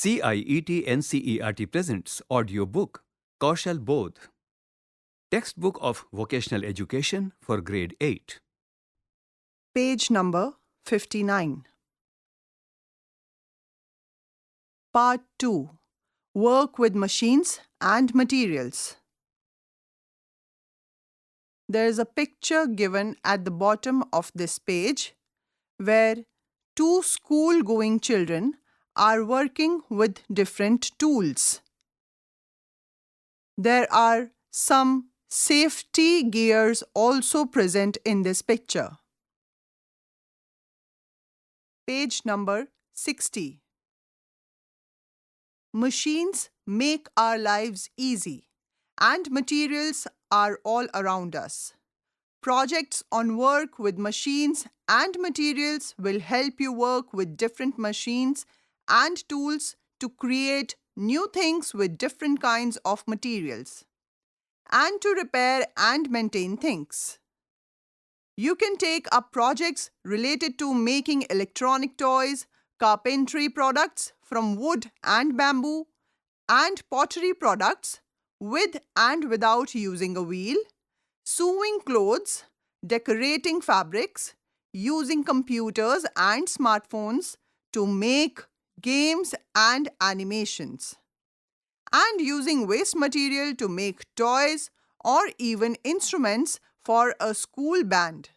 CIET NCERT presents audiobook Kaushal Bodh, textbook of vocational education for grade 8. Page number 59. Part 2. Work with machines and materials. There is a picture given at the bottom of this page where two school-going children are working with different tools. There are some safety gears also present in this picture. Page number 60. Machines make our lives easy, and materials are all around us. Projects on work with machines and materials will help you work with different machines and tools to create new things with different kinds of materials, and to repair and maintain things. You can take up projects related to making electronic toys, carpentry products from wood and bamboo, and pottery products with and without using a wheel, sewing clothes, decorating fabrics, using computers and smartphones to make games and animations, and using waste material to make toys or even instruments for a school band.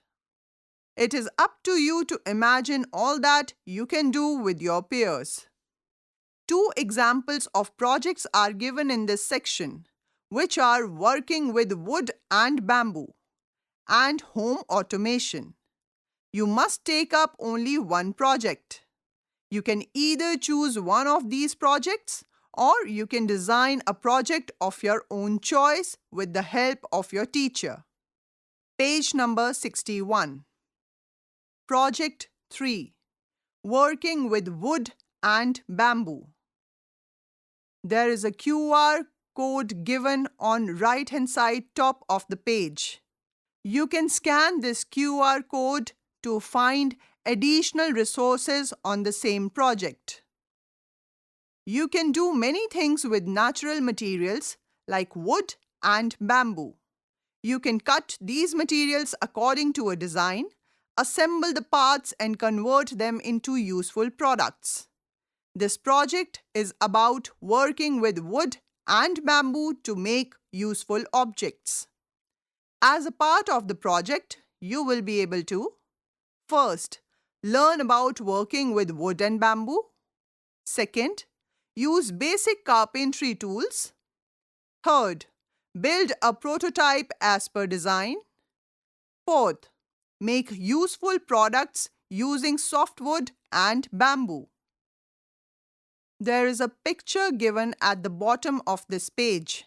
It is up to you to imagine all that you can do with your peers. Two examples of projects are given in this section, which are working with wood and bamboo and home automation. You must take up only one project. You can either choose one of these projects or you can design a project of your own choice with the help of your teacher. Page number 61. Project 3. Working with wood and bamboo. There is a QR code given on right-hand side top of the page. You can scan this QR code to find additional resources on the same project. You can do many things with natural materials like wood and bamboo. You can cut these materials according to a design, assemble the parts and convert them into useful products. This project is about working with wood and bamboo to make useful objects. As a part of the project, you will be able to first, learn about working with wood and bamboo. Second, use basic carpentry tools. Third, build a prototype as per design. Fourth, make useful products using softwood and bamboo. There is a picture given at the bottom of this page.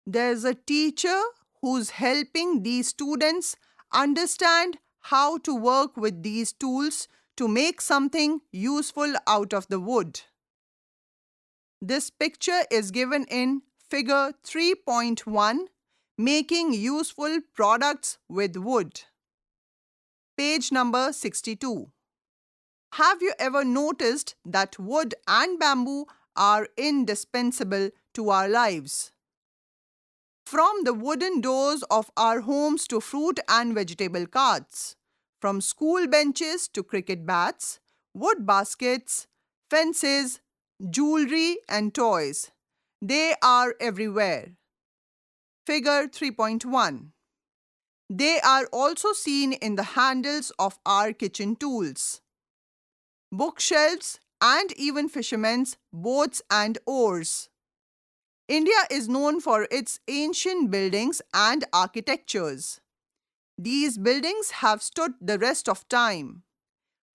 There is a teacher who's helping these students understand how to work with these tools to make something useful out of the wood. This picture is given in Figure 3.1, Making Useful Products with Wood. Page number 62. Have you ever noticed that wood and bamboo are indispensable to our lives? From the wooden doors of our homes to fruit and vegetable carts, from school benches to cricket bats, wood baskets, fences, jewelry and toys, they are everywhere. Figure 3.1. They are also seen in the handles of our kitchen tools, bookshelves, and even fishermen's boats and oars. India is known for its ancient buildings and architectures. These buildings have stood the rest of time.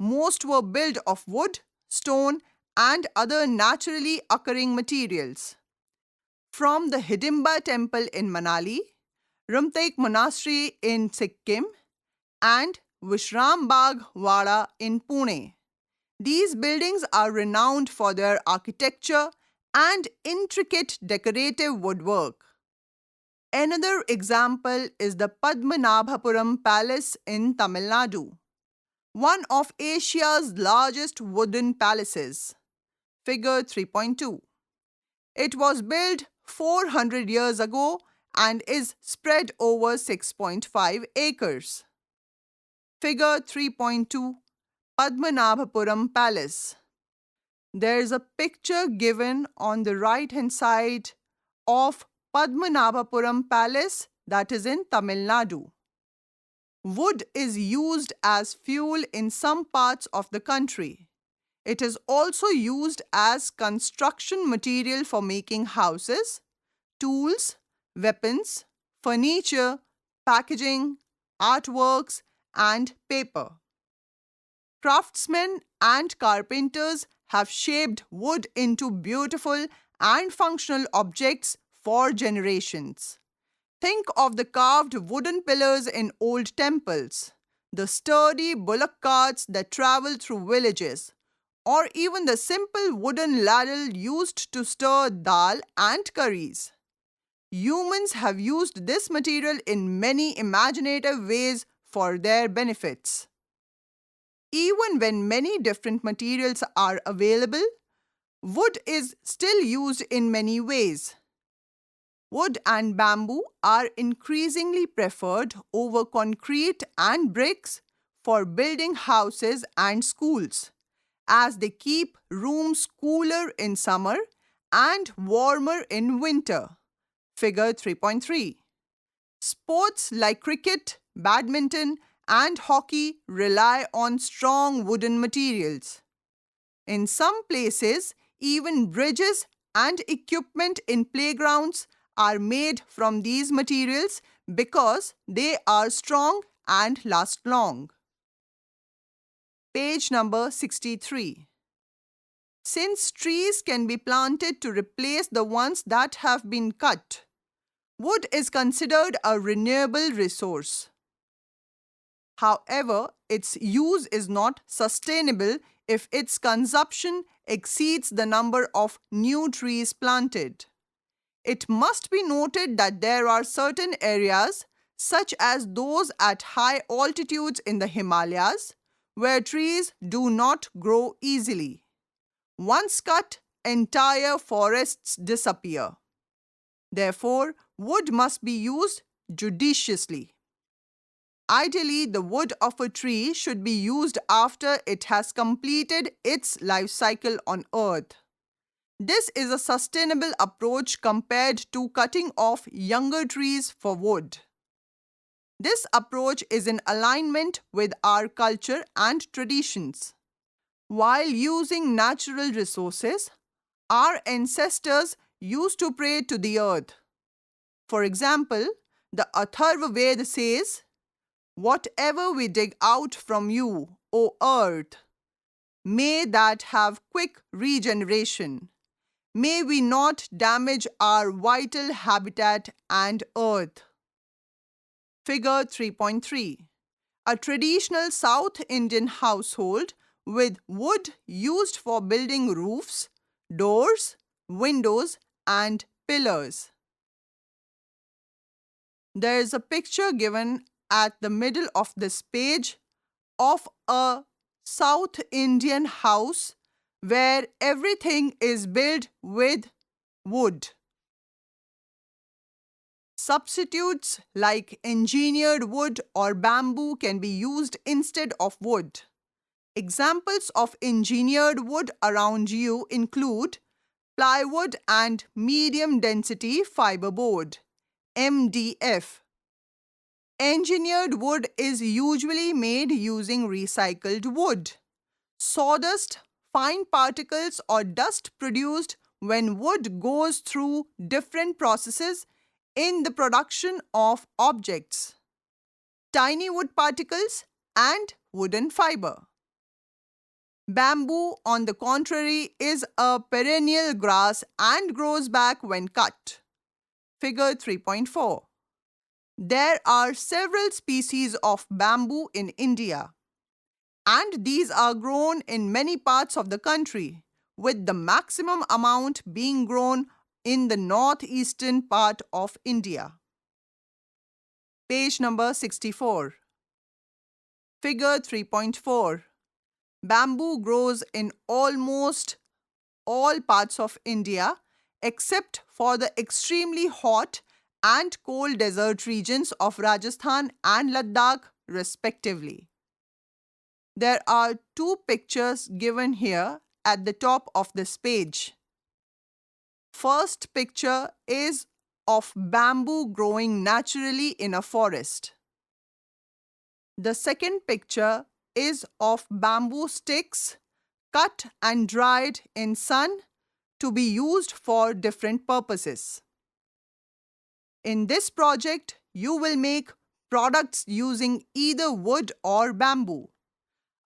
Most were built of wood, stone, and other naturally occurring materials. From the Hidimba Temple in Manali, Rumtek Monastery in Sikkim, and Vishrambagh Wada in Pune. These buildings are renowned for their architecture and intricate decorative woodwork. Another example is the Padmanabhapuram Palace in Tamil Nadu, one of Asia's largest wooden palaces. Figure 3.2. It was built 400 years ago and is spread over 6.5 acres. Figure 3.2. Padmanabhapuram Palace. There is a picture given on the right-hand side of Padmanabhapuram Palace that is in Tamil Nadu. Wood is used as fuel in some parts of the country. It is also used as construction material for making houses, tools, weapons, furniture, packaging, artworks, and paper. Craftsmen and carpenters have shaped wood into beautiful and functional objects for generations. Think of the carved wooden pillars in old temples, the sturdy bullock carts that travel through villages, or even the simple wooden ladle used to stir dal and curries. Humans have used this material in many imaginative ways for their benefits. Even when many different materials are available, wood is still used in many ways. Wood and bamboo are increasingly preferred over concrete and bricks for building houses and schools, as they keep rooms cooler in summer and warmer in winter. Figure 3.3. Sports like cricket, badminton, and hockey rely on strong wooden materials. In some places, even bridges and equipment in playgrounds are made from these materials because they are strong and last long. Page number 63. Since trees can be planted to replace the ones that have been cut, wood is considered a renewable resource. However, its use is not sustainable if its consumption exceeds the number of new trees planted. It must be noted that there are certain areas, such as those at high altitudes in the Himalayas, where trees do not grow easily. Once cut, entire forests disappear. Therefore, wood must be used judiciously. Ideally, the wood of a tree should be used after it has completed its life cycle on Earth. This is a sustainable approach compared to cutting off younger trees for wood. This approach is in alignment with our culture and traditions. While using natural resources, our ancestors used to pray to the earth. For example, the Atharva Veda says, "Whatever we dig out from you, O earth, may that have quick regeneration. May we not damage our vital habitat and earth." Figure 3.3. A traditional South Indian household with wood used for building roofs, doors, windows, and pillars. There is a picture given at the middle of this page of a South Indian house where everything is built with wood. Substitutes like engineered wood or bamboo can be used instead of wood. Examples of engineered wood around you include plywood and medium density fiberboard, MDF. Engineered wood is usually made using recycled wood. Sawdust, fine particles, or dust produced when wood goes through different processes in the production of objects. Tiny wood particles and wooden fiber. Bamboo, on the contrary, is a perennial grass and grows back when cut. Figure 3.4. There are several species of bamboo in India, and these are grown in many parts of the country, with the maximum amount being grown in the northeastern part of India. Page number 64. Figure 3.4. Bamboo grows in almost all parts of India except for the extremely hot and cold desert regions of Rajasthan and Ladakh, respectively. There are two pictures given here at the top of this page. First picture is of bamboo growing naturally in a forest. The second picture is of bamboo sticks cut and dried in sun to be used for different purposes. In this project, you will make products using either wood or bamboo.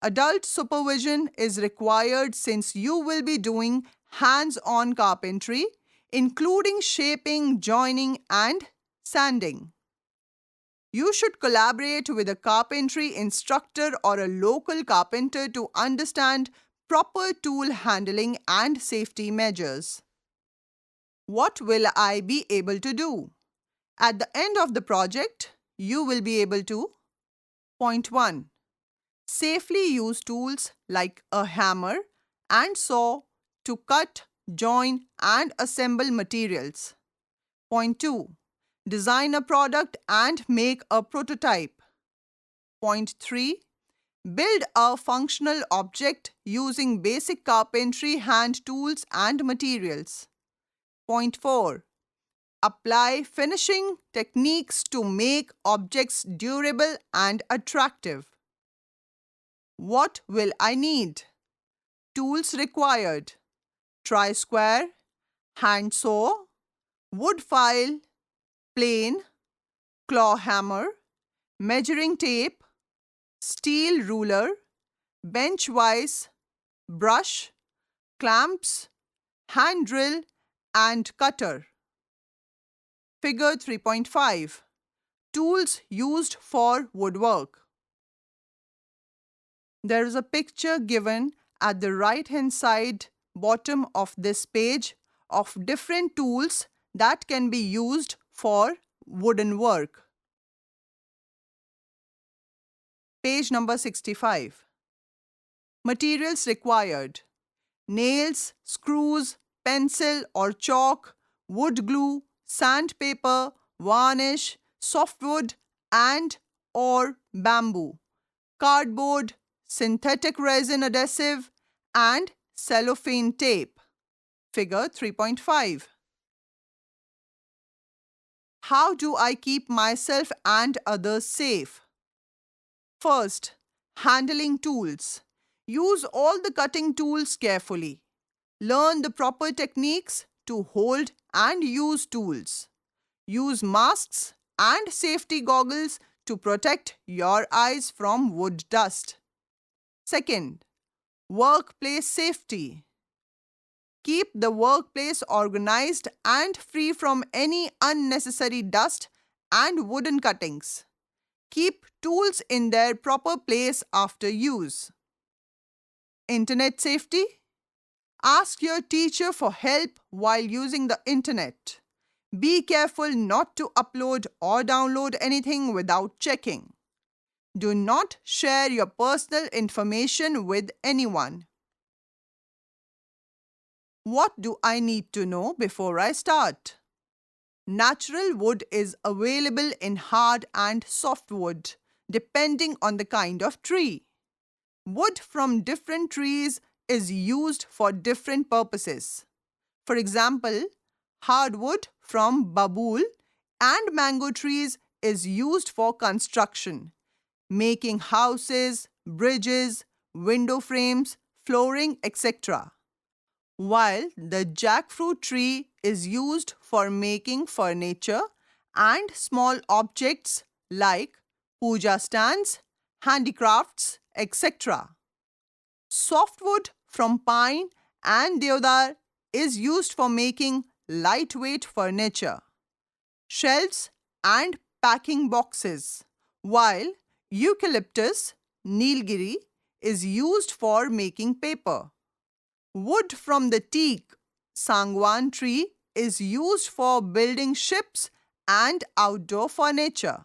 Adult supervision is required since you will be doing hands-on carpentry, including shaping, joining, and sanding. You should collaborate with a carpentry instructor or a local carpenter to understand proper tool handling and safety measures. What will I be able to do? At the end of the project, you will be able to: Point 1. Safely use tools like a hammer and saw to cut, join, and assemble materials. Point 2. Design a product and make a prototype. Point 3. Build a functional object using basic carpentry hand tools and materials. Point 4. Apply finishing techniques to make objects durable and attractive. What will I need? Tools required: tri-square, hand saw, wood file, plane, claw hammer, measuring tape, steel ruler, bench vise, brush, clamps, hand drill, and cutter. Figure 3.5. Tools used for woodwork. There is a picture given at the right-hand side bottom of this page of different tools that can be used for wooden work. Page number 65. Materials required: nails, screws, pencil or chalk, wood glue, sandpaper, varnish, softwood and/or bamboo, cardboard, synthetic resin adhesive, and cellophane tape. Figure 3.5. How do I keep myself and others safe? First, handling tools. Use all the cutting tools carefully. Learn the proper techniques to hold and use tools. Use masks and safety goggles to protect your eyes from wood dust. Second, workplace safety. Keep the workplace organized and free from any unnecessary dust and wooden cuttings. Keep tools in their proper place after use. Internet safety. Ask your teacher for help while using the internet. Be careful not to upload or download anything without checking. Do not share your personal information with anyone. What do I need to know before I start? Natural wood is available in hard and softwood, depending on the kind of tree. Wood from different trees is used for different purposes. For example, hardwood from babool and mango trees is used for construction, making houses, bridges, window frames, flooring, etc. While the jackfruit tree is used for making furniture and small objects like puja stands, handicrafts, etc. Softwood from pine and deodar is used for making lightweight furniture, shelves and packing boxes, while eucalyptus, Nilgiri, is used for making paper. Wood from the teak, Sangwan tree is used for building ships and outdoor furniture.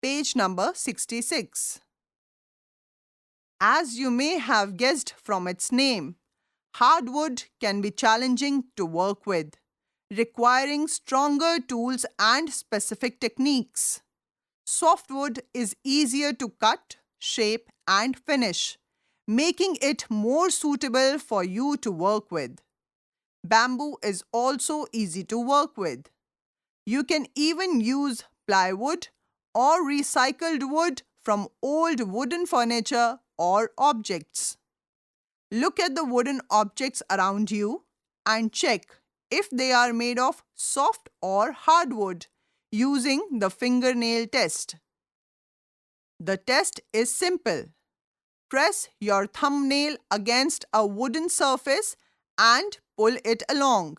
Page number 66. As you may have guessed from its name, Hardwood can be challenging to work with, requiring stronger tools and specific techniques. Softwood is easier to cut, shape, and finish, making it more suitable for you to work with. Bamboo is also easy to work with. You can even use plywood or recycled wood from old wooden furniture or objects. Look at the wooden objects around you and check if they are made of soft or hardwood using the fingernail test. The test is simple. Press your thumbnail against a wooden surface and pull it along.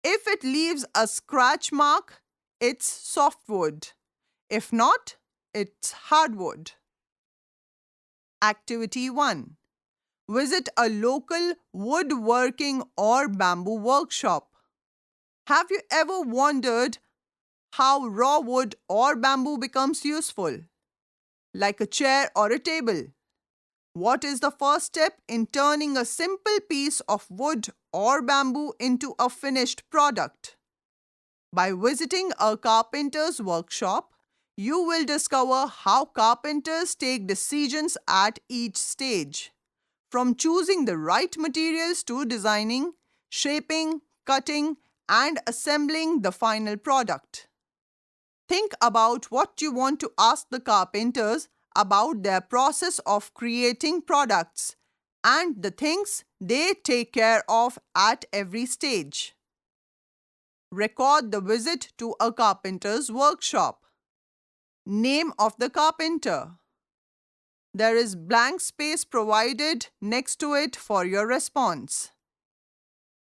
If it leaves a scratch mark, it's softwood. If not, it's hardwood. Activity 1. Visit a local woodworking or bamboo workshop. Have you ever wondered how raw wood or bamboo becomes useful, like a chair or a table? What is the first step in turning a simple piece of wood or bamboo into a finished product? By visiting a carpenter's workshop, you will discover how carpenters take decisions at each stage, from choosing the right materials to designing, shaping, cutting, and assembling the final product. Think about what you want to ask the carpenters about their process of creating products and the things they take care of at every stage. Record the visit to a carpenter's workshop. Name of the carpenter. There is blank space provided next to it for your response.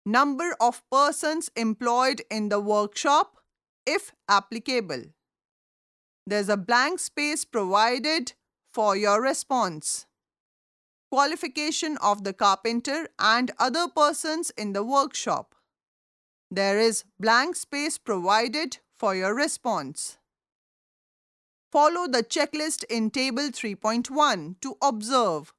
Number of persons employed in the workshop, if applicable. There's a blank space provided for your response. Qualification of the carpenter and other persons in the workshop. There is blank space provided for your response. Follow the checklist in Table 3.1 to observe,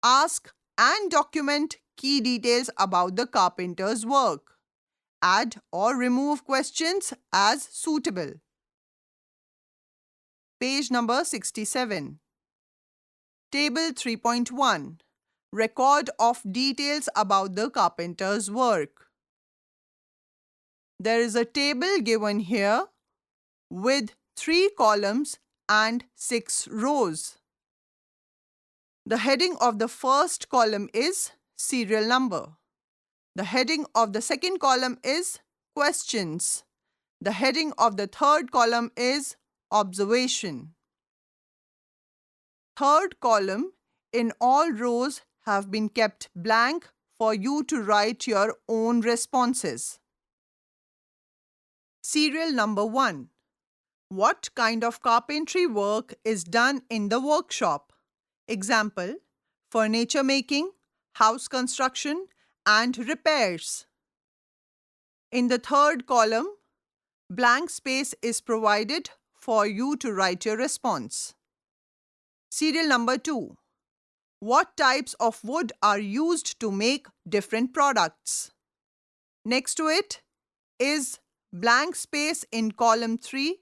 ask, and document key details about the carpenter's work. Add or remove questions as suitable. Page number 67. Table 3.1. Record of details about the carpenter's work. There is a table given here with 3 columns and 6 rows. The heading of the first column is serial number. The heading of the second column is questions. The heading of the third column is observation. Third column in all rows have been kept blank for you to write your own responses. Serial number 1. What kind of carpentry work is done in the workshop? Example, furniture making, house construction, and repairs. In the third column, blank space is provided for you to write your response. Serial number 2. What types of wood are used to make different products? Next to it is blank space in column 3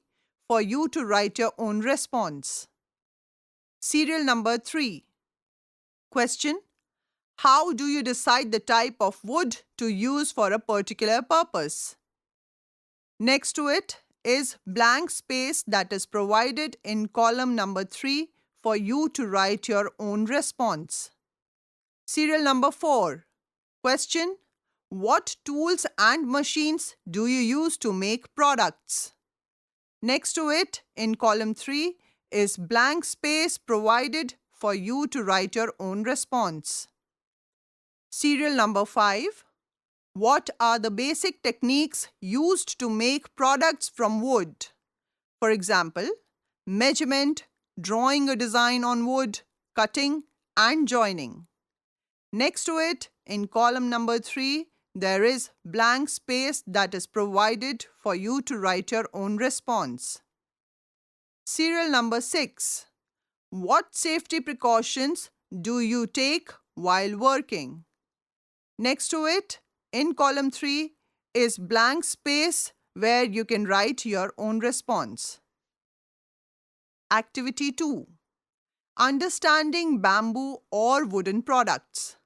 for you to write your own response. Serial number 3. Question: how do you decide the type of wood to use for a particular purpose? Next to it is blank space that is provided in column number 3 for you to write your own response. Serial number 4. Question: what tools and machines do you use to make products? Next to it, in column 3, is blank space provided for you to write your own response. Serial number 5. What are the basic techniques used to make products from wood? For example, measurement, drawing a design on wood, cutting, and joining. Next to it, in column number 3, there is blank space that is provided for you to write your own response. Serial number 6. What safety precautions do you take while working? Next to it, in column 3, is blank space where you can write your own response. Activity 2. Understanding bamboo or wooden products.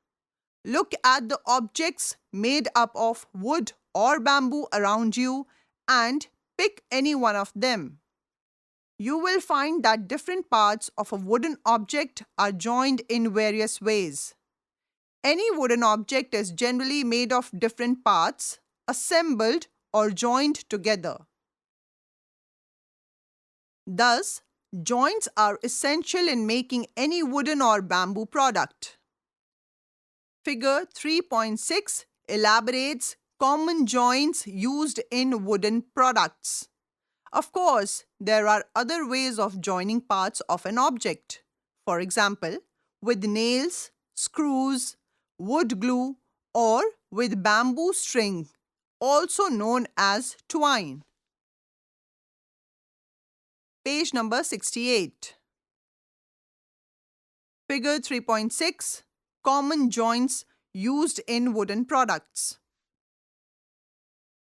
Look at the objects made up of wood or bamboo around you and pick any one of them. You will find that different parts of a wooden object are joined in various ways. Any wooden object is generally made of different parts, assembled or joined together. Thus, joints are essential in making any wooden or bamboo product. Figure 3.6 elaborates common joints used in wooden products. Of course, there are other ways of joining parts of an object. For example, with nails, screws, wood glue, or with bamboo string, also known as twine. Page number 68. Figure 3.6 Common joints used in wooden products.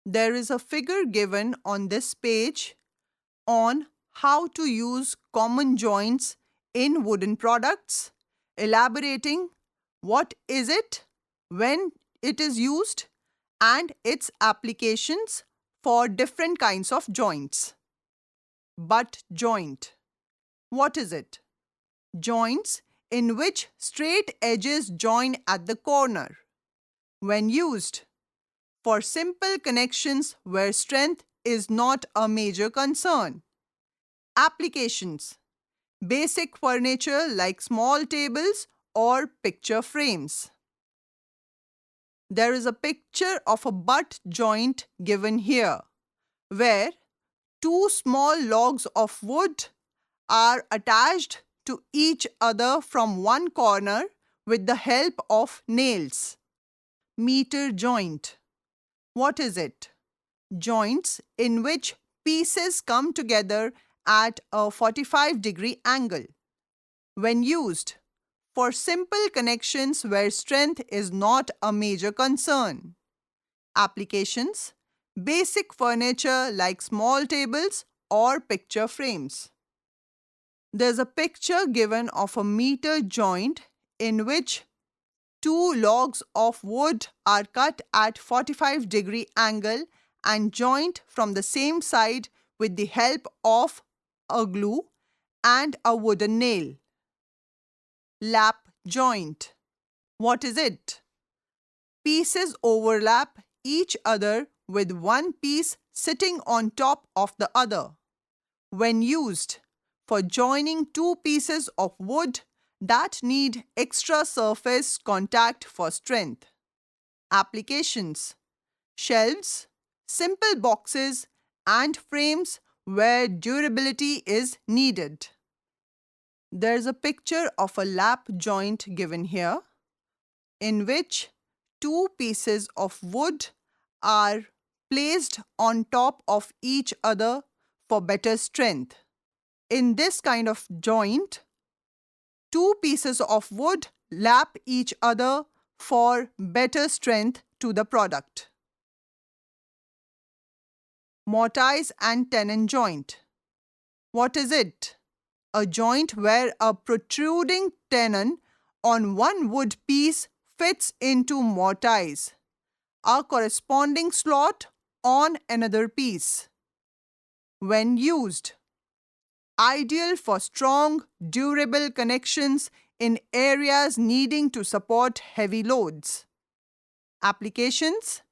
There is a figure given on this page on how to use common joints in wooden products, elaborating what is it, when it is used, and its applications for different kinds of joints. Butt joint. What is it? Joints in which straight edges join at the corner. When used for simple connections where strength is not a major concern. Applications: basic furniture like small tables or picture frames. There is a picture of a butt joint given here, where two small logs of wood are attached to each other from one corner with the help of nails. Meter joint. What is it? Joints in which pieces come together at a 45-degree angle. When used for simple connections where strength is not a major concern. Applications: basic furniture like small tables or picture frames. There's a picture given of a meter joint in which two logs of wood are cut at 45-degree angle and joined from the same side with the help of a glue and a wooden nail. Lap joint. What is it? Pieces overlap each other with one piece sitting on top of the other. When used for joining two pieces of wood that need extra surface contact for strength. Applications: shelves, simple boxes, and frames where durability is needed. There's a picture of a lap joint given here, in which two pieces of wood are placed on top of each other for better strength. In this kind of joint, two pieces of wood lap each other for better strength to the product. Mortise and tenon joint. What is it? A joint where a protruding tenon on one wood piece fits into mortise, a corresponding slot on another piece. When used, ideal for strong, durable connections in areas needing to support heavy loads. Applications: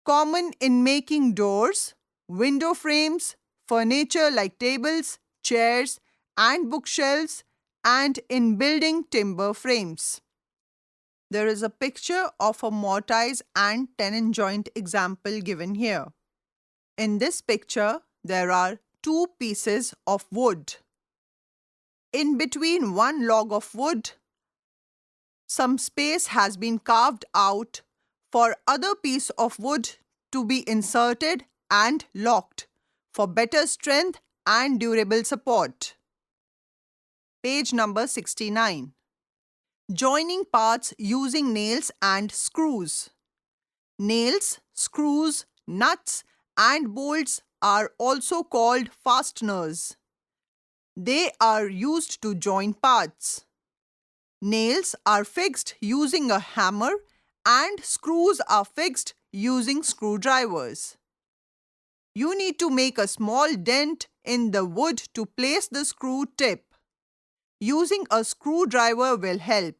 common in making doors, window frames, furniture like tables, chairs, and bookshelves, and in building timber frames. There is a picture of a mortise and tenon joint example given here. In this picture, there are two pieces of wood. In between one log of wood, some space has been carved out for other piece of wood to be inserted and locked for better strength and durable support. Page number 69. Joining parts using nails and screws. Nails, screws, nuts, and bolts are also called fasteners. They are used to join parts. Nails are fixed using a hammer and screws are fixed using screwdrivers. You need to make a small dent in the wood to place the screw tip. Using a screwdriver will help.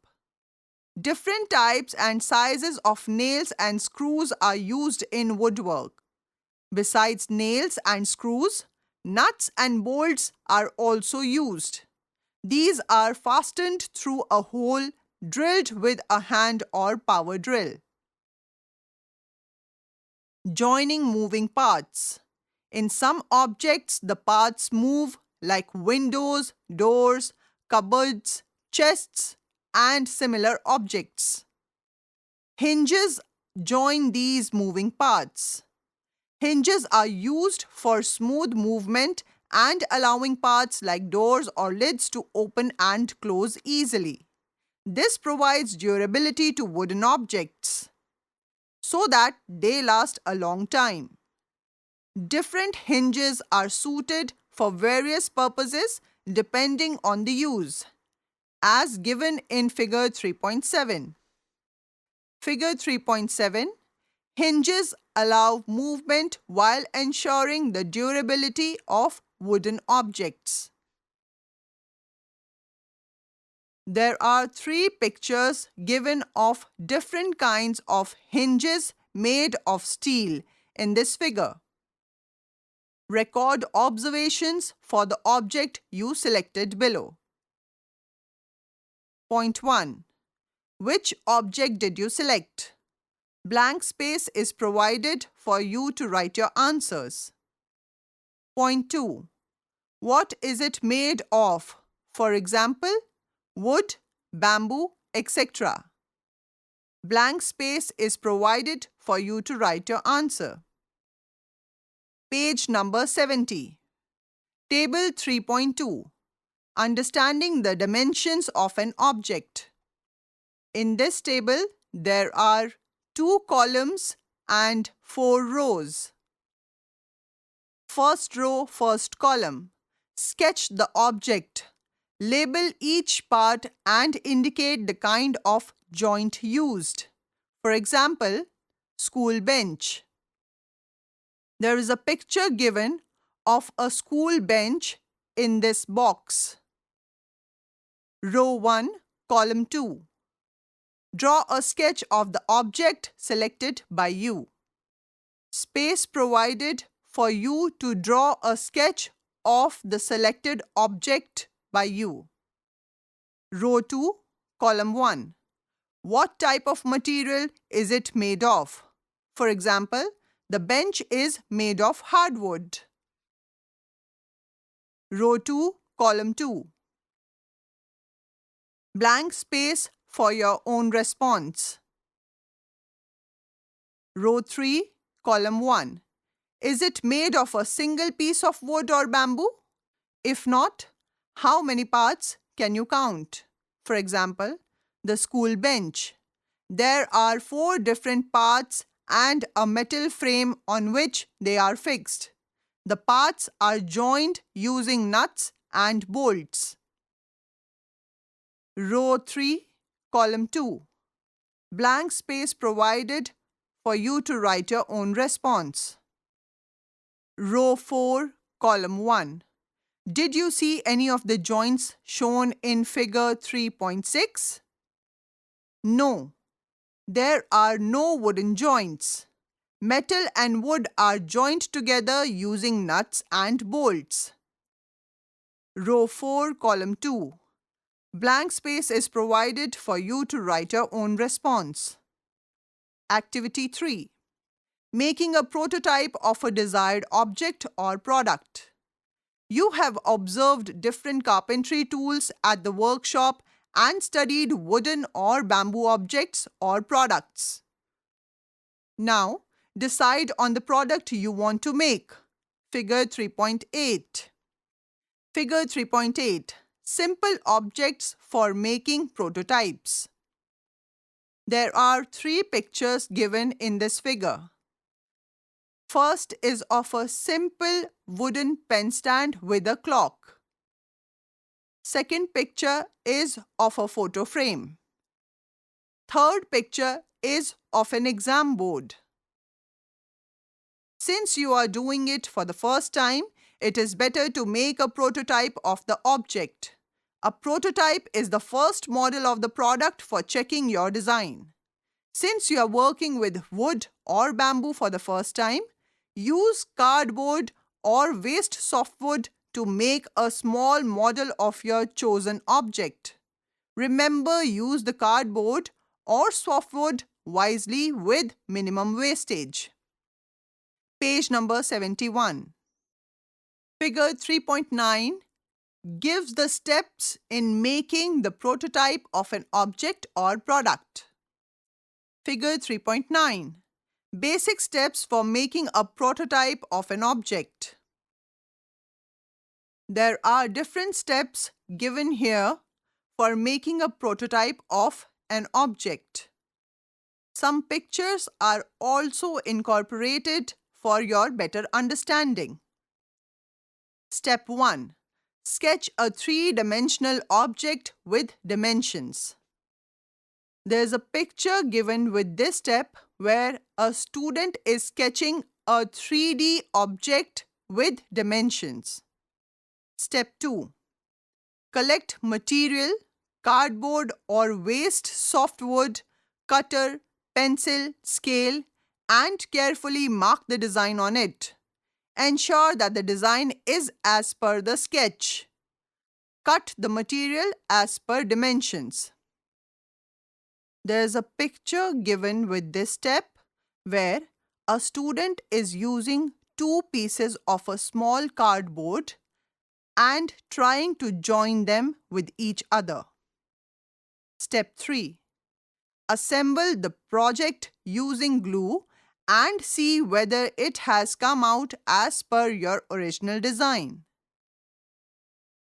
Different types and sizes of nails and screws are used in woodwork. Besides nails and screws, nuts and bolts are also used. These are fastened through a hole drilled with a hand or power drill. Joining moving parts. In some objects, the parts move like windows, doors, cupboards, chests, and similar objects. Hinges join these moving parts. Hinges are used for smooth movement and allowing parts like doors or lids to open and close easily. This provides durability to wooden objects so that they last a long time. Different hinges are suited for various purposes depending on the use, as given in Figure 3.7. Figure 3.7. Hinges allow movement while ensuring the durability of wooden objects. There are 3 pictures given of different kinds of hinges made of steel in this figure. Record observations for the object you selected below. Point 1. Which object did you select? Blank space is provided for you to write your answers. Point 2. What is it made of? For example, wood, bamboo, etc. Blank space is provided for you to write your answer. Page number 70. Table 3.2. Understanding the dimensions of an object. In this table, there are 2 columns and 4 rows. First row, first column. Sketch the object. Label each part and indicate the kind of joint used. For example, school bench. There is a picture given of a school bench in this box. Row 1, column 2. Draw a sketch of the object selected by you. Space provided for you to draw a sketch of the selected object by you. Row 2, column 1. What type of material is it made of? For example, the bench is made of hardwood. Row 2, column 2. Blank space for your own response. Row 3, column 1. Is it made of a single piece of wood or bamboo? If not, how many parts can you count? For example, the school bench. There are 4 different parts and a metal frame on which they are fixed. The parts are joined using nuts and bolts. Row 3, column 2. Blank space provided for you to write your own response. Row 4, column 1. Did you see any of the joints shown in figure 3.6? No. There are no wooden joints. Metal and wood are joined together using nuts and bolts. Row 4, column 2. Blank space is provided for you to write your own response. Activity 3. Making a prototype of a desired object or product. You have observed different carpentry tools at the workshop and studied wooden or bamboo objects or products. Now, decide on the product you want to make. Figure 3.8. Figure 3.8. simple objects for making prototypes. There are 3 pictures given in this figure. First is of a simple wooden pen stand with a clock. Second picture is of a photo frame. Third picture is of an exam board. Since you are doing it for the first time, it is better to make a prototype of the object. A prototype is the first model of the product for checking your design. Since you are working with wood or bamboo for the first time, use cardboard or waste softwood to make a small model of your chosen object. Remember, use the cardboard or softwood wisely with minimum wastage. Page number 71. Figure 3.9 gives the steps in making the prototype of an object or product. Figure 3.9. Basic steps for making a prototype of an object. There are different steps given here for making a prototype of an object. Some pictures are also incorporated for your better understanding. Step 1. Sketch a 3-dimensional object with dimensions. There is a picture given with this step where a student is sketching a 3D object with dimensions. Step 2. Collect material, cardboard or waste softwood, cutter, pencil, scale, and carefully mark the design on it. Ensure that the design is as per the sketch. Cut the material as per dimensions. There is a picture given with this step where a student is using 2 pieces of a small cardboard and trying to join them with each other. Step 3. Assemble the project using glue and see whether it has come out as per your original design.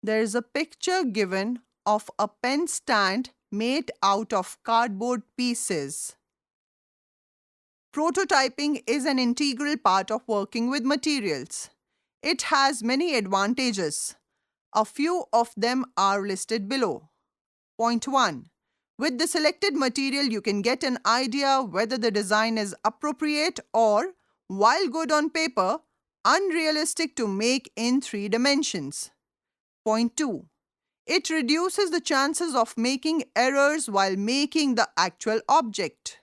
There is a picture given of a pen stand made out of cardboard pieces. Prototyping is an integral part of working with materials. It has many advantages. A few of them are listed below. Point 1. With the selected material, you can get an idea whether the design is appropriate or, while good on paper, unrealistic to make in 3 dimensions. Point 2. It reduces the chances of making errors while making the actual object.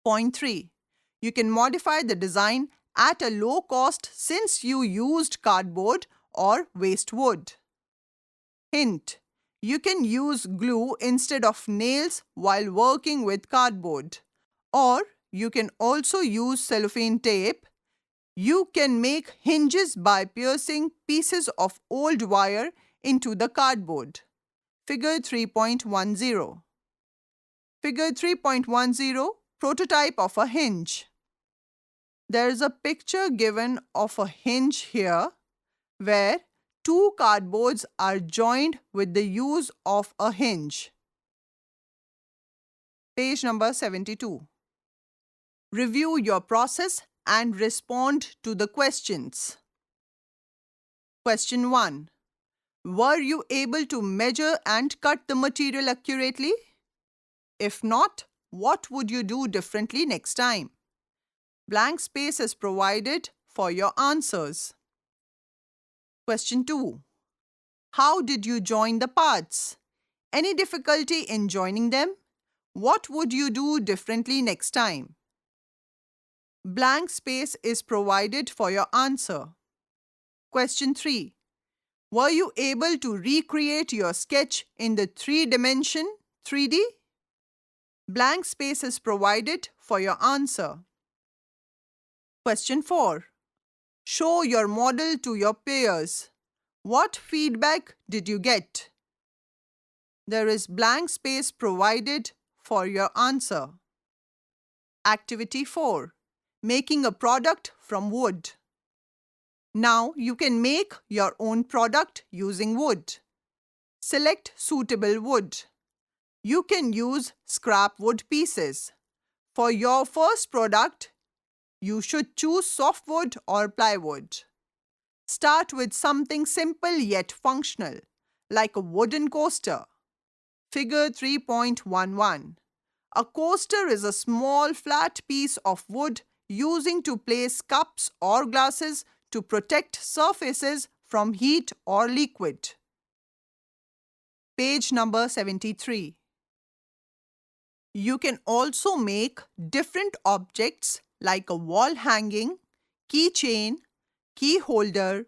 Point 3. You can modify the design at a low cost since you used cardboard or waste wood. Hint: you can use glue instead of nails while working with cardboard. Or you can also use cellophane tape. You can make hinges by piercing pieces of old wire into the cardboard. Figure 3.10. Figure 3.10, prototype of a hinge. There is a picture given of a hinge here where 2 cardboards are joined with the use of a hinge. Page number 72. Review your process and respond to the questions. Question 1. Were you able to measure and cut the material accurately? If not, what would you do differently next time? Blank space is provided for your answers. Question 2. How did you join the parts? Any difficulty in joining them? What would you do differently next time? Blank space is provided for your answer. Question 3. Were you able to recreate your sketch in the 3-dimension 3D? Blank space is provided for your answer. Question 4. Show your model to your peers. What feedback did you get? There is blank space provided for your answer. Activity 4. Making a product from wood. Now you can make your own product using wood. Select suitable wood. You can use scrap wood pieces. For your first product, you should choose softwood or plywood. Start with something simple yet functional, like a wooden coaster. Figure 3.11. A coaster is a small flat piece of wood using to place cups or glasses to protect surfaces from heat or liquid. Page number 73. You can also make different objects like a wall hanging, keychain, key holder,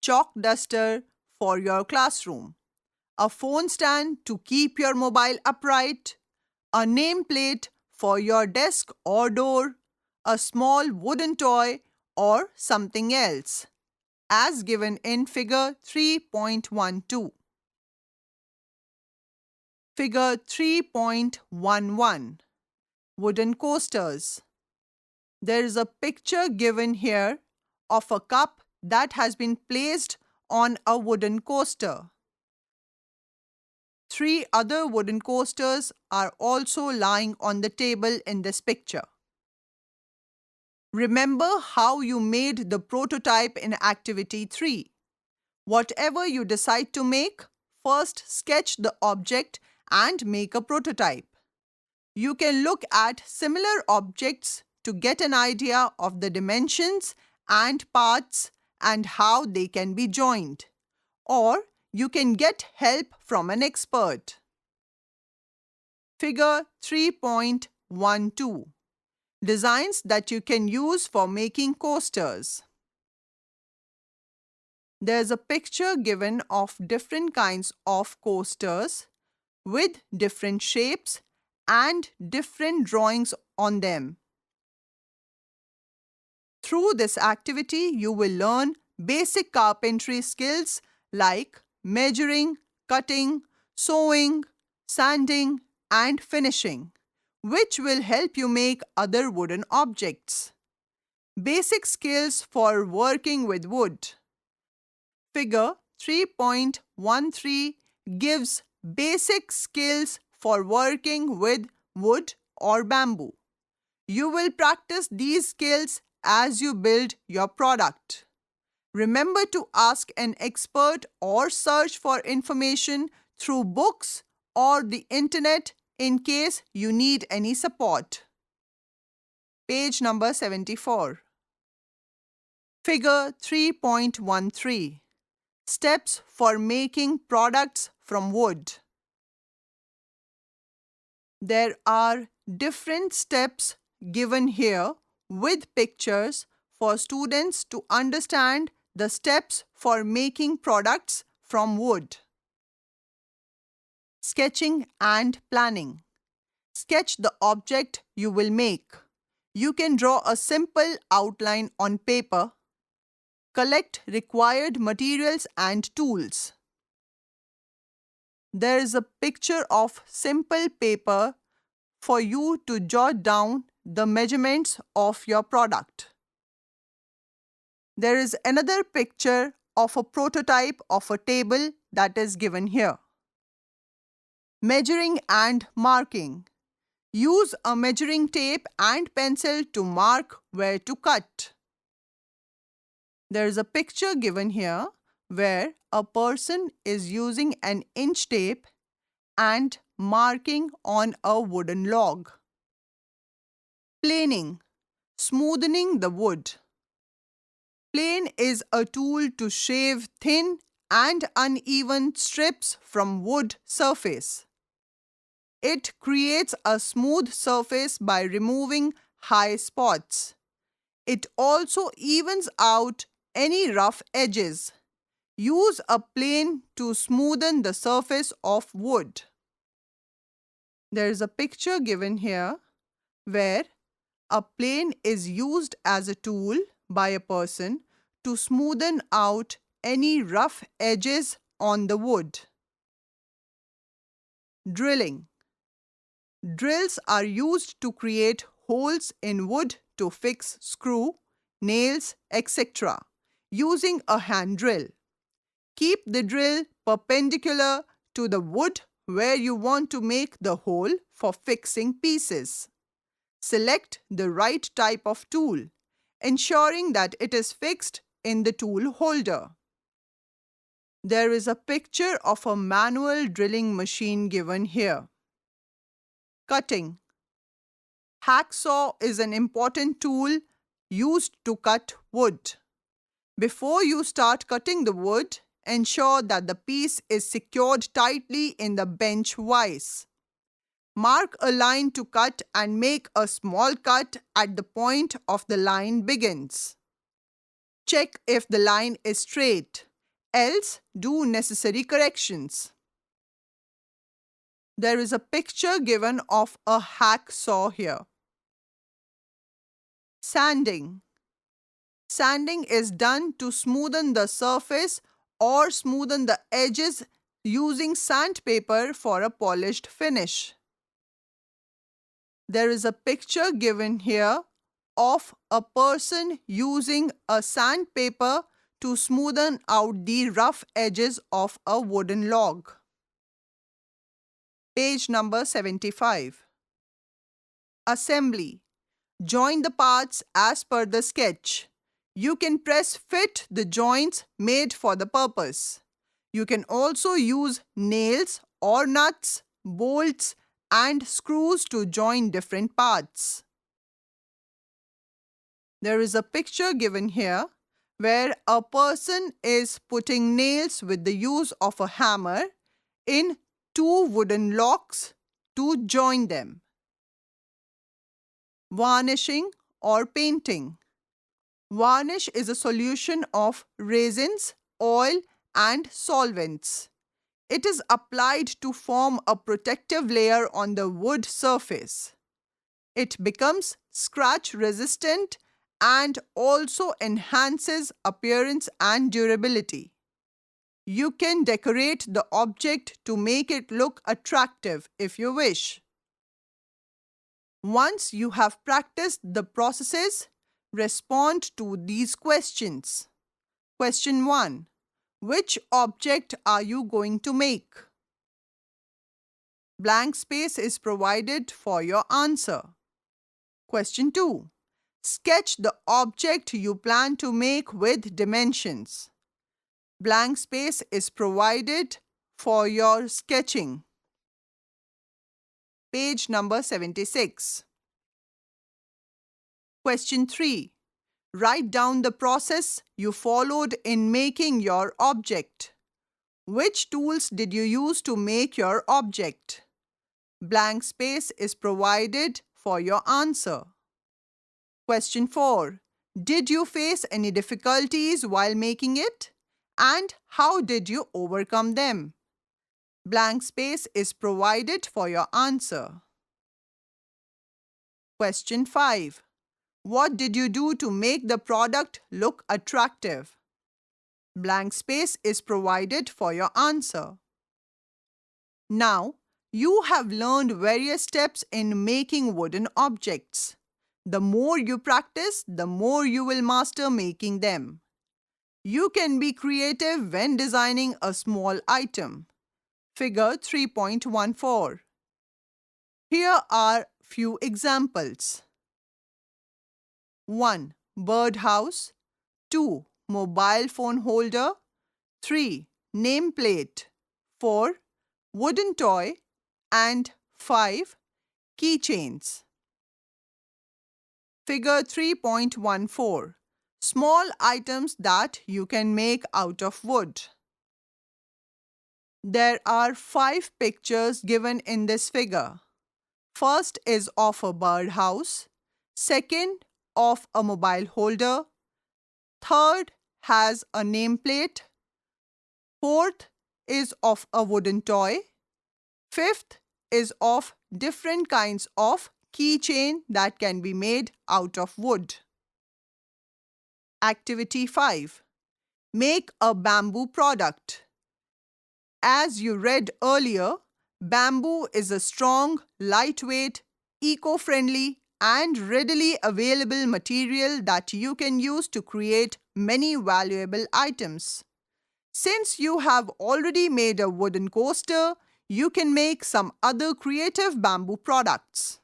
chalk duster for your classroom, a phone stand to keep your mobile upright, a nameplate for your desk or door, a small wooden toy, or something else, as given in figure 3.12. Figure 3.11. Wooden coasters. There is a picture given here of a cup that has been placed on a wooden coaster. 3 other wooden coasters are also lying on the table in this picture. Remember how you made the prototype in Activity 3. Whatever you decide to make, first sketch the object and make a prototype. You can look at similar objects to get an idea of the dimensions and parts and how they can be joined. Or you can get help from an expert. Figure 3.12. Designs that you can use for making coasters. There's a picture given of different kinds of coasters with different shapes and different drawings on them. Through this activity, you will learn basic carpentry skills like measuring, cutting, sewing, sanding, and finishing, which will help you make other wooden objects. Basic skills for working with wood. Figure 3.13 gives basic skills for working with wood or bamboo. You will practice these skills as you build your product. Remember to ask an expert or search for information through books or the internet in case you need any support. Page number 74. Figure 3.13. Steps for making products from wood. There are different steps given here with pictures for students to understand the steps for making products from wood. Sketching and planning. Sketch the object you will make. You can draw a simple outline on paper. Collect required materials and tools. There is a picture of simple paper for you to jot down the measurements of your product. There is another picture of a prototype of a table that is given here. Measuring and marking. Use a measuring tape and pencil to mark where to cut. There is a picture given here where a person is using an inch tape and marking on a wooden log. Planing. Smoothing the wood. Plane is a tool to shave thin and uneven strips from wood surface. It creates a smooth surface by removing high spots. It also evens out any rough edges. Use a plane to smoothen the surface of wood. There is a picture given here where a plane is used as a tool by a person to smoothen out any rough edges on the wood. Drilling. Drills are used to create holes in wood to fix screw, nails, etc. using a hand drill. Keep the drill perpendicular to the wood where you want to make the hole for fixing pieces. Select the right type of tool, ensuring that it is fixed in the tool holder. There is a picture of a manual drilling machine given here. Cutting. Hacksaw is an important tool used to cut wood. Before you start cutting the wood, ensure that the piece is secured tightly in the bench vise. Mark a line to cut and make a small cut at the point of the line begins. Check if the line is straight, else do necessary corrections. There is a picture given of a hacksaw here. Sanding. Sanding is done to smoothen the surface or smoothen the edges using sandpaper for a polished finish. There is a picture given here of a person using a sandpaper to smoothen out the rough edges of a wooden log. Page number 75. Assembly. Join the parts as per the sketch. You can press fit the joints made for the purpose. You can also use nails or nuts, bolts, and screws to join different parts. There is a picture given here where a person is putting nails with the use of a hammer in two wooden locks to join them. Varnishing or painting. Varnish is a solution of resins, oil, and solvents. It is applied to form a protective layer on the wood surface. It becomes scratch resistant and also enhances appearance and durability. You can decorate the object to make it look attractive if you wish. Once you have practiced the processes, respond to these questions. Question 1. Which object are you going to make? Blank space is provided for your answer. Question 2. Sketch the object you plan to make with dimensions. Blank space is provided for your sketching. Page number 76. Question 3. Write down the process you followed in making your object. Which tools did you use to make your object? Blank space is provided for your answer. Question 4. Did you face any difficulties while making it? And how did you overcome them? Blank space is provided for your answer. Question 5. What did you do to make the product look attractive? Blank space is provided for your answer. Now, you have learned various steps in making wooden objects. The more you practice, the more you will master making them. You can be creative when designing a small item. Figure 3.14. Here are few examples. 1. Birdhouse. 2. Mobile phone holder. 3. Nameplate. 4. Wooden toy. And 5. Keychains. Figure 3.14. Small items that you can make out of wood. There are 5 pictures given in this figure. First is of a birdhouse. Second, of a mobile holder. Third has a nameplate. Fourth is of a wooden toy. Fifth is of different kinds of keychain that can be made out of wood. Activity 5. Make a bamboo product. As you read earlier, bamboo is a strong, lightweight, eco-friendly, and readily available material that you can use to create many valuable items. Since you have already made a wooden coaster, you can make some other creative bamboo products.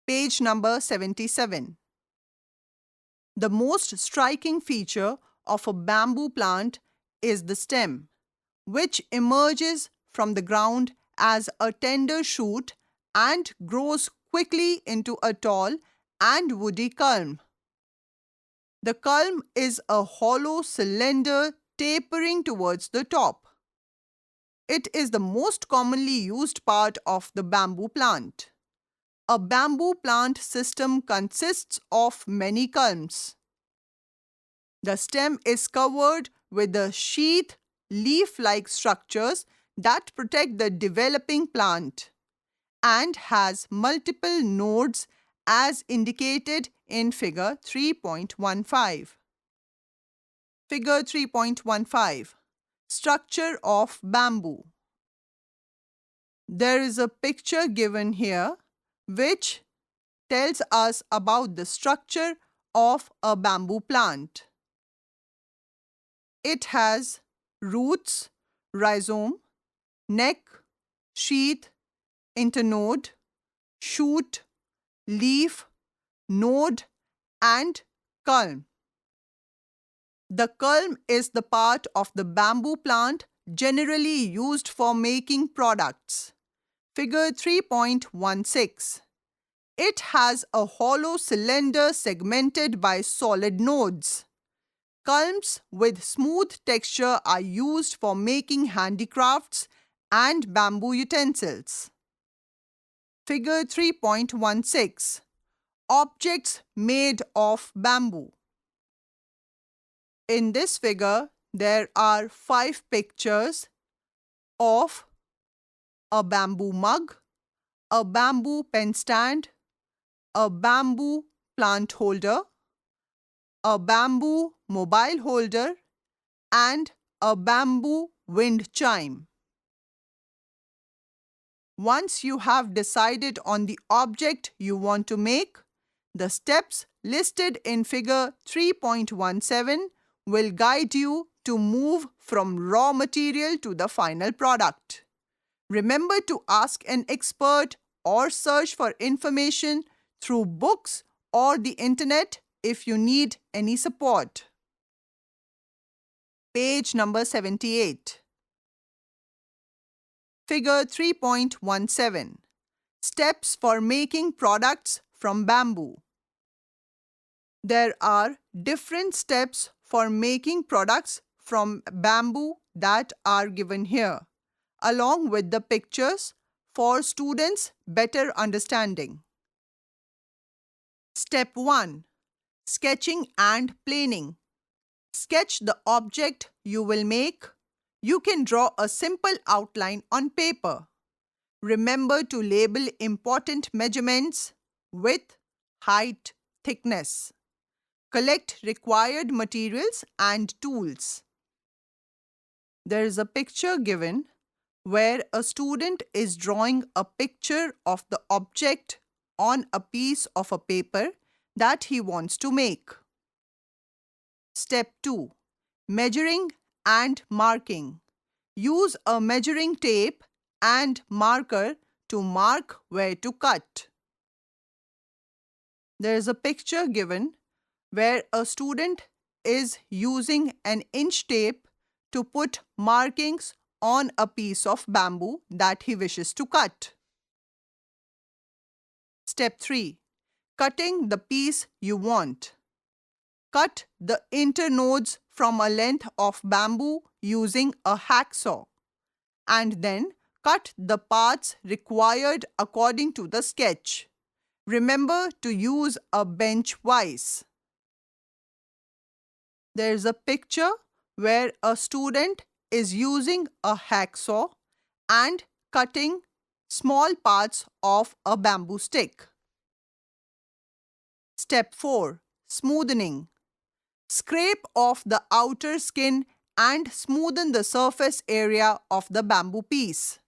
Page number 77. The most striking feature of a bamboo plant is the stem, which emerges from the ground as a tender shoot and grows quickly into a tall and woody culm. The culm is a hollow cylinder tapering towards the top. It is the most commonly used part of the bamboo plant. A bamboo plant system consists of many culms. The stem is covered with the sheath leaf-like structures that protect the developing plant and has multiple nodes as indicated in Figure 3.15. Figure 3.15. Structure of bamboo. There is a picture given here which tells us about the structure of a bamboo plant. It has roots, rhizome, neck, sheath, internode, shoot, leaf, node, and culm. The culm is the part of the bamboo plant generally used for making products. Figure 3.16. It has a hollow cylinder segmented by solid nodes. Culms with smooth texture are used for making handicrafts and bamboo utensils. Figure 3.16. Objects made of bamboo. In this figure, there are 5 pictures of a bamboo mug, a bamboo pen stand, a bamboo plant holder, a bamboo mobile holder, and a bamboo wind chime. Once you have decided on the object you want to make, the steps listed in Figure 3.17 will guide you to move from raw material to the final product. Remember to ask an expert or search for information through books or the internet if you need any support. Page number 78. Figure 3.17. Steps for making products from bamboo. There are different steps for making products from bamboo that are given here, along with the pictures for students' better understanding. Step 1. Sketching and planing. Sketch the object you will make. You can draw a simple outline on paper. Remember to label important measurements: width, height, thickness. Collect required materials and tools. There is a picture given where a student is drawing a picture of the object on a piece of a paper that he wants to make. Step 2. Measuring and marking. Use a measuring tape and marker to mark where to cut. There is a picture given where a student is using an inch tape to put markings on a piece of bamboo that he wishes to cut. Step 3. Cutting the piece you want. Cut the internodes from a length of bamboo using a hacksaw, and then cut the parts required according to the sketch. Remember to use a bench vise. There is a picture where a student is using a hacksaw and cutting small parts of a bamboo stick. Step 4. Smoothing. Scrape off the outer skin and smoothen the surface area of the bamboo piece.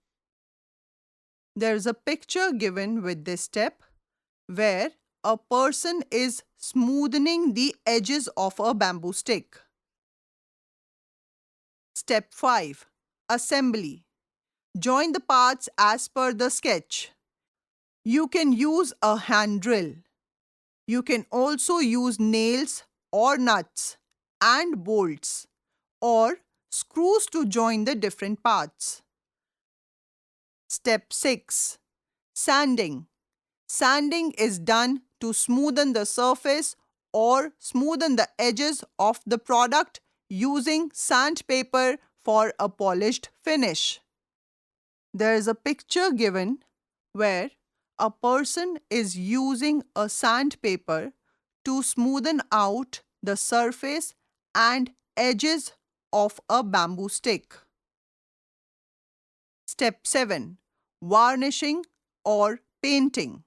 There is a picture given with this step where a person is smoothing the edges of a bamboo stick. Step 5. Assembly. Join the parts as per the sketch. You can use a hand drill. You can also use nails or nuts and bolts or screws to join the different parts. Step 6. Sanding. Sanding is done to smoothen the surface or smoothen the edges of the product using sandpaper for a polished finish. There is a picture given where a person is using a sandpaper to smoothen out the surface and edges of a bamboo stick. Step 7. Varnishing or painting.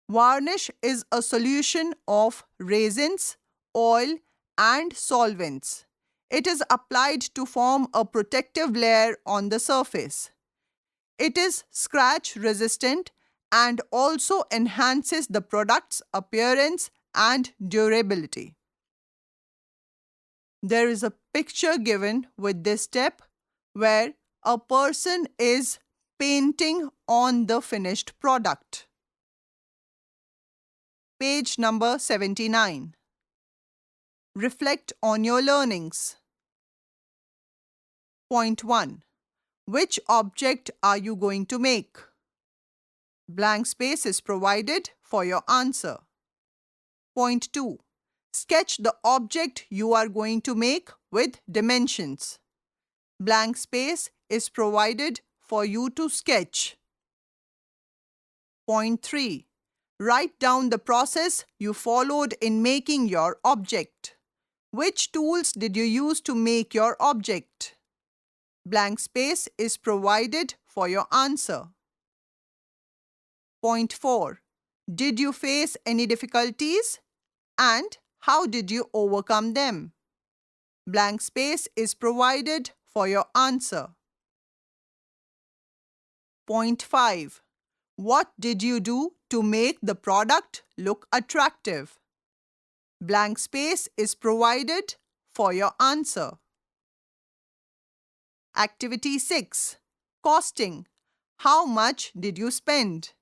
Varnish is a solution of resins, oil, and solvents. It is applied to form a protective layer on the surface. It is scratch resistant and also enhances the product's appearance and durability. There is a picture given with this step where a person is painting on the finished product. Page number 79. Reflect on your learnings. Point 1. Which object are you going to make? Blank space is provided for your answer. Point 2. Sketch the object you are going to make with dimensions. Blank space is provided for you to sketch. Point 3. Write down the process you followed in making your object. Which tools did you use to make your object? Blank space is provided for your answer. Point 4. Did you face any difficulties? And how did you overcome them? Blank space is provided for your answer. Point 5. What did you do to make the product look attractive? Blank space is provided for your answer. Activity 6. Costing. How much did you spend?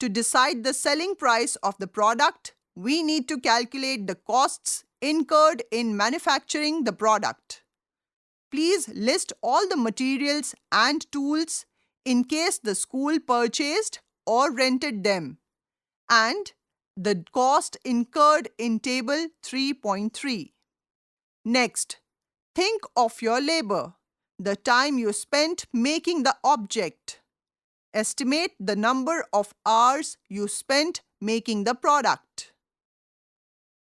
To decide the selling price of the product, we need to calculate the costs incurred in manufacturing the product. Please list all the materials and tools in case the school purchased or rented them, and the cost incurred in table 3.3. Next, think of your labor, the time you spent making the object. Estimate the number of hours you spent making the product.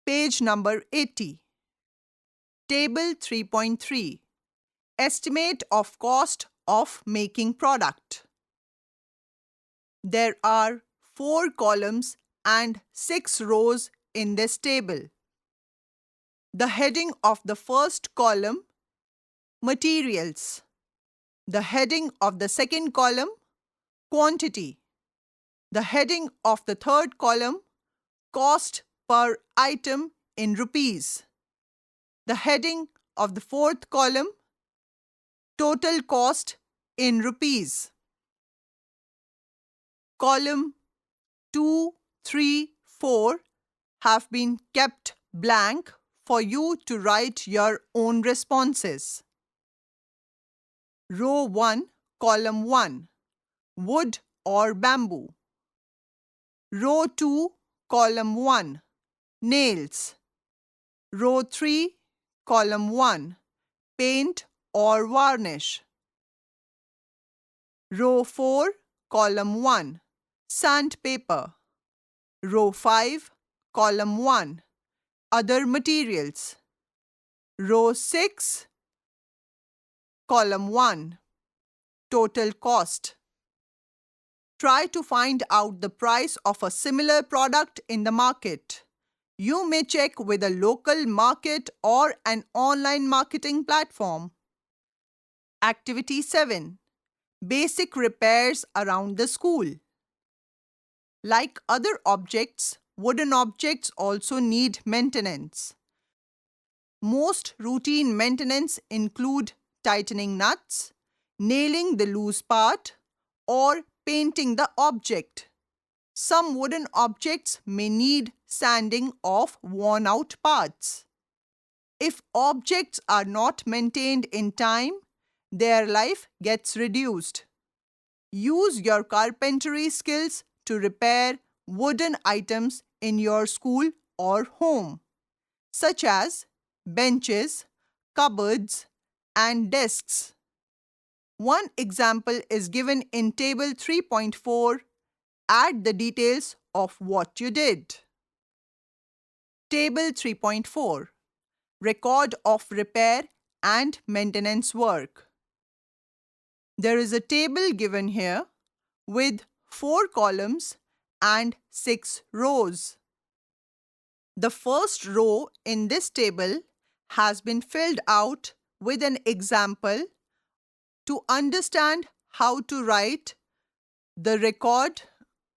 Page number 80. Table 3.3. Estimate of cost of making product. There are 4 columns and 6 rows in this table. The heading of the first column, materials. The heading of the second column, quantity. The heading of the third column, cost per item in rupees. The heading of the fourth column, total cost in rupees. Column 2, 3, 4 have been kept blank for you to write your own responses. Row 1, column 1, wood or bamboo. Row 2, column 1, nails. Row 3, column 1, paint or varnish. Row 4, column 1, sandpaper. Row 5, column 1, other materials. Row 6, column 1, total cost. Try to find out the price of a similar product in the market. You may check with a local market or an online marketing platform. Activity 7. Basic repairs around the school. Like other objects, wooden objects also need maintenance. Most routine maintenance include tightening nuts, nailing the loose part, or painting the object. Some wooden objects may need sanding of worn-out parts. If objects are not maintained in time, their life gets reduced. Use your carpentry skills to repair wooden items in your school or home, such as benches, cupboards, and desks. One example is given in Table 3.4. Add the details of what you did. Table 3.4. Record of repair and maintenance work. There is a table given here with 4 columns and 6 rows. The first row in this table has been filled out with an example to understand how to write the record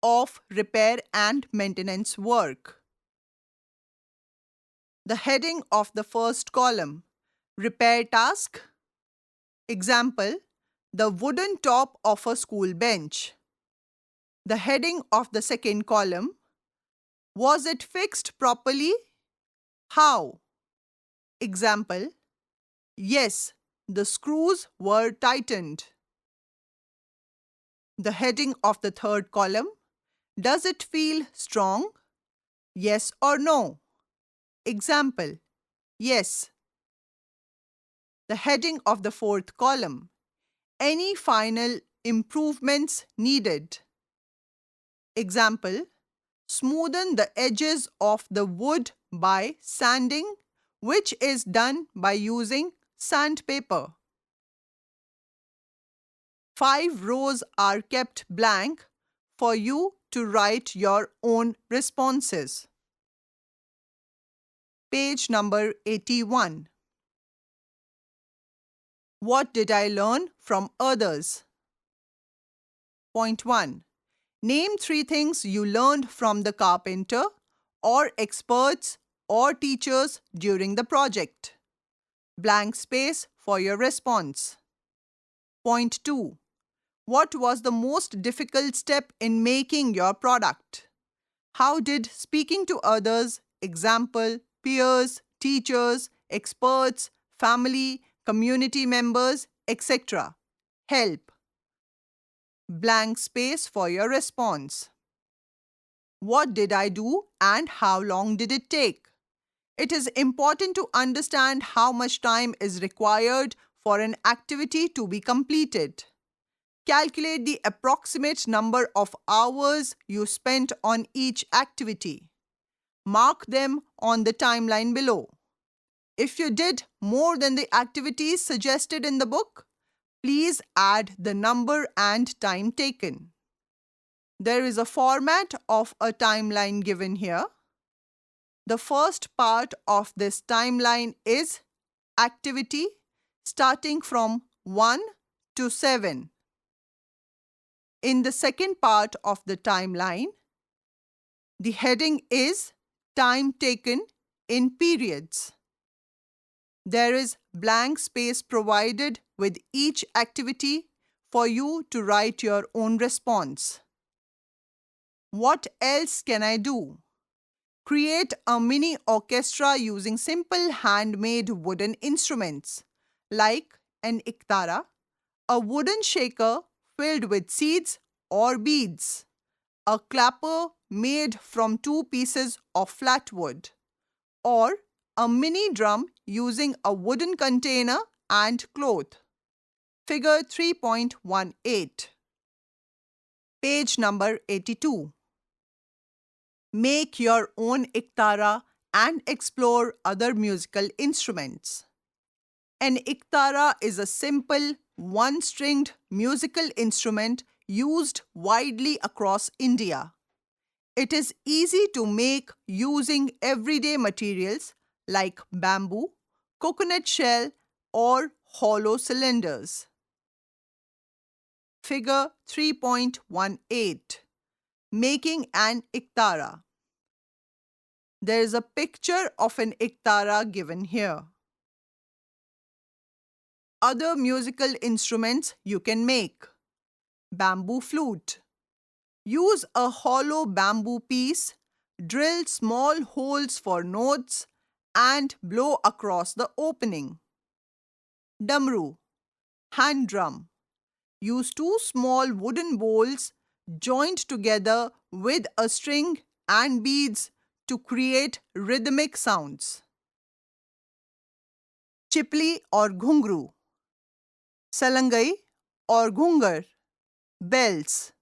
of repair and maintenance work. The heading of the first column, Repair Task. Example, the wooden top of a school bench. The heading of the second column, was it fixed properly? How? Example, yes, the screws were tightened. The heading of the third column, does it feel strong? Yes or no? Example, yes. The heading of the fourth column, any final improvements needed? Example, smoothen the edges of the wood by sanding, which is done by using sandpaper. 5 rows are kept blank for you to write your own responses. Page number 81. What did I learn from others? Point 1. Name 3 things you learned from the carpenter or experts or teachers during the project. Blank space for your response. Point 2. What was the most difficult step in making your product? How did speaking to others, example, peers, teachers, experts, family, community members, etc., help? Blank space for your response. What did I do and how long did it take? It is important to understand how much time is required for an activity to be completed. Calculate the approximate number of hours you spent on each activity. Mark them on the timeline below. If you did more than the activities suggested in the book, please add the number and time taken. There is a format of a timeline given here. The first part of this timeline is activity starting from 1 to 7. In the second part of the timeline, the heading is time taken in periods. There is blank space provided with each activity for you to write your own response. What else can I do? Create a mini orchestra using simple handmade wooden instruments like an iktara, a wooden shaker filled with seeds or beads, a clapper made from 2 pieces of flat wood, or a mini drum using a wooden container and cloth. Figure 3.18. Page number 82. Make your own iktara and explore other musical instruments. An iktara is a simple, one-stringed musical instrument used widely across India. It is easy to make using everyday materials like bamboo, coconut shell, or hollow cylinders. Figure 3.18. Making an iktara. There is a picture of an iktara given here. other musical instruments you can make. Bamboo flute. Use a hollow bamboo piece, drill small holes for notes, and blow across the opening. Damru. Hand drum. Use two small wooden bowls joined together with a string and beads to create rhythmic sounds. Chipli or ghungru. Salangai or ghungar. Bells.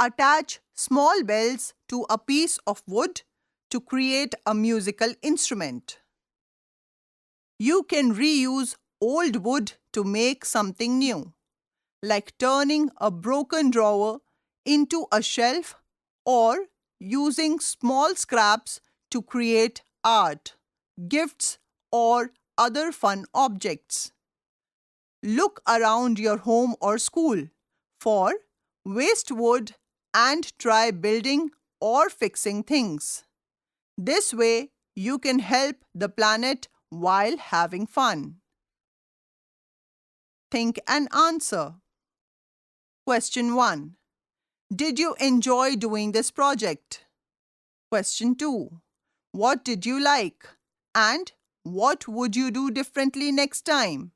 Attach small bells to a piece of wood to create a musical instrument. You can reuse old wood to make something new, like turning a broken drawer into a shelf or using small scraps to create art, gifts, or other fun objects. Look around your home or school for waste wood and try building or fixing things. This way, you can help the planet while having fun. Think and answer. Question 1. Did you enjoy doing this project? Question 2. What did you like? And what would you do differently next time?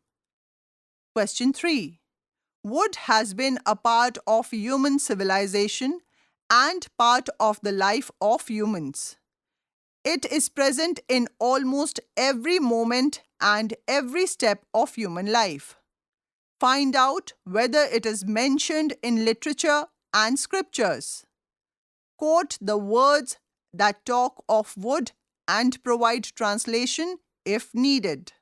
Question 3. Wood has been a part of human civilization and part of the life of humans. It is present in almost every moment and every step of human life. Find out whether it is mentioned in literature and scriptures. Quote the words that talk of wood and provide translation if needed.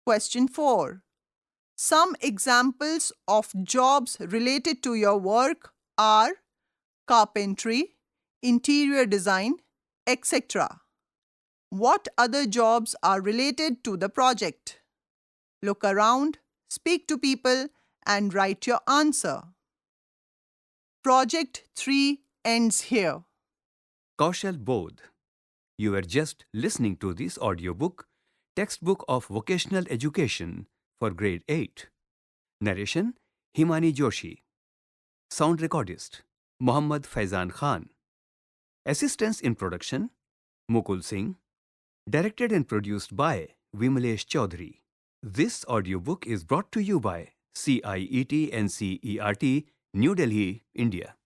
Question 4. Some examples of jobs related to your work are carpentry, interior design, etc. What other jobs are related to the project? Look around, speak to people, and write your answer. Project 3 ends here. Kaushal Bodh. You were just listening to this audiobook, Textbook of Vocational Education for Grade 8. Narration Himani Joshi. Sound recordist Mohammad Faizan Khan. Assistance in production Mukul Singh. Directed and produced by Vimalesh Chaudhary. This audiobook is brought to you by CIET NCERT, New Delhi, India.